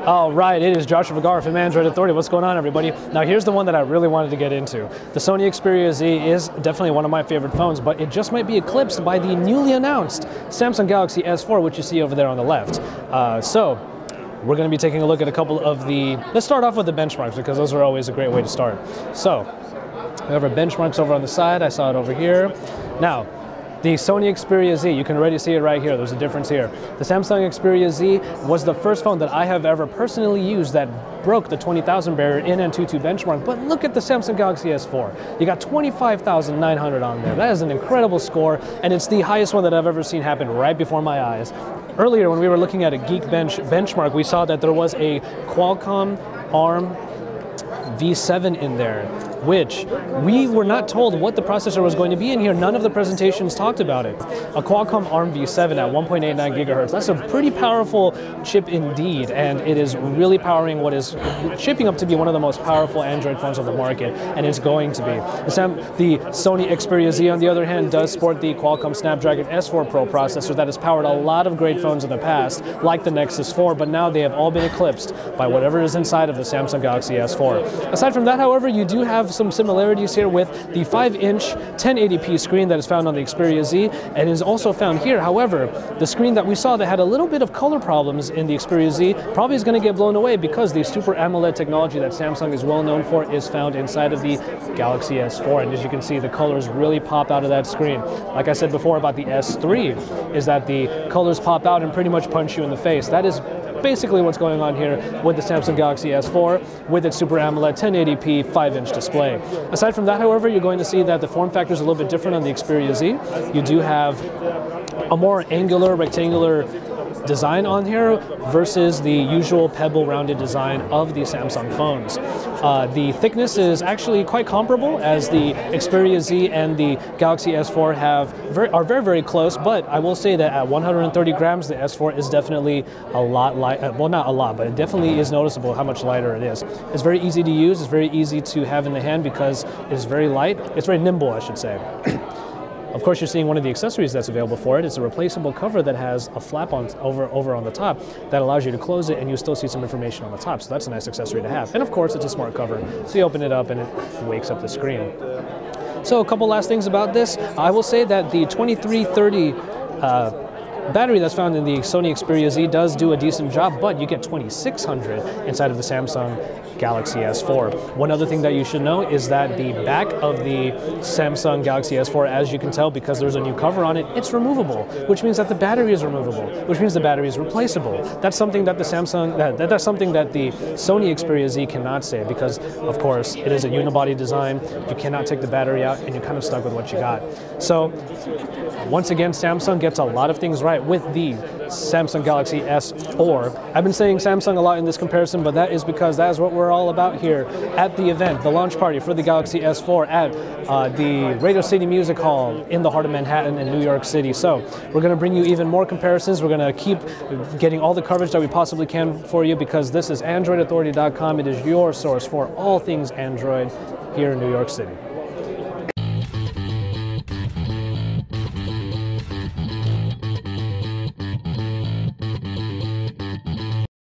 All right, it is Joshua Vergara from Android Authority. What's going on, everybody? Now, here's the one that I really wanted to get into. The Sony Xperia Z is definitely one of my favorite phones, but it just might be eclipsed by the newly announced Samsung Galaxy S4, which you see over there on the left. So we're going to be taking a look at a couple of the... Let's start off with the benchmarks, because those are always a great way to start. So we have our benchmarks over on the side. I saw it over here. Now, the Sony Xperia Z, you can already see it right here. There's a difference here. The Samsung Xperia Z was the first phone that I have ever personally used that broke the 20,000 barrier in Antutu benchmark. But look at the Samsung Galaxy S4. You got 25,900 on there. That is an incredible score, and it's the highest one that I've ever seen happen right before my eyes. Earlier, when we were looking at a Geekbench benchmark, we saw that there was a Qualcomm ARM V7 in there, which we were not told what the processor was going to be in here. None of the presentations talked about it. A Qualcomm ARM V7 at 1.89 gigahertz. That's a pretty powerful chip indeed, and it is really powering what is shaping up to be one of the most powerful Android phones on the market, and it's going to be. The Sony Xperia Z, on the other hand, does sport the Qualcomm Snapdragon S4 Pro processor that has powered a lot of great phones in the past, like the Nexus 4, but now they have all been eclipsed by whatever is inside of the Samsung Galaxy S4. Aside from that, however, you do have some similarities here with the 5-inch 1080p screen that is found on the Xperia Z and is also found here. However, the screen that we saw that had a little bit of color problems in the Xperia Z probably is going to get blown away because the Super AMOLED technology that Samsung is well known for is found inside of the Galaxy S4. And as you can see, the colors really pop out of that screen. Like I said before about the S3, is that the colors pop out and pretty much punch you in the face. That is basically what's going on here with the Samsung Galaxy S4 with its Super AMOLED 1080p 5-inch display. Aside from that, however, you're going to see that the form factor is a little bit different on the Xperia Z. You do have a more angular, rectangular design on here versus the usual pebble rounded design of the Samsung phones. The thickness is actually quite comparable, as the Xperia Z and the Galaxy S4 are very, very close, but I will say that at 130 grams, the S4 is definitely a lot light. Well, not a lot, but it definitely is noticeable how much lighter it is. It's very easy to use. It's very easy to have in the hand because it is very light. It's very nimble, I should say. Of course, you're seeing one of the accessories that's available for it. It's a replaceable cover that has a flap over on the top that allows you to close it, and you still see some information on the top. So that's a nice accessory to have. And of course, it's a smart cover. So you open it up and it wakes up the screen. So a couple last things about this. I will say that the 2330 battery that's found in the Sony Xperia Z does do a decent job, but you get 2600 inside of the Samsung Galaxy S4. One other thing that you should know is that the back of the Samsung Galaxy S4, as you can tell, because there's a new cover on it, it's removable, which means that the battery is removable, which means the battery is replaceable. That's something that the that's something that the Sony Xperia Z cannot say, because of course it is a unibody design. You cannot take the battery out, and you're kind of stuck with what you got. So once again, Samsung gets a lot of things right with the Samsung Galaxy S4. I've been saying Samsung a lot in this comparison, but that is because that is what we're all about here at the event, the launch party for the Galaxy S4 at the Radio City Music Hall in the heart of Manhattan in New York City. So we're going to bring you even more comparisons. We're going to keep getting all the coverage that we possibly can for you, because this is AndroidAuthority.com. It is your source for all things Android here in New York City.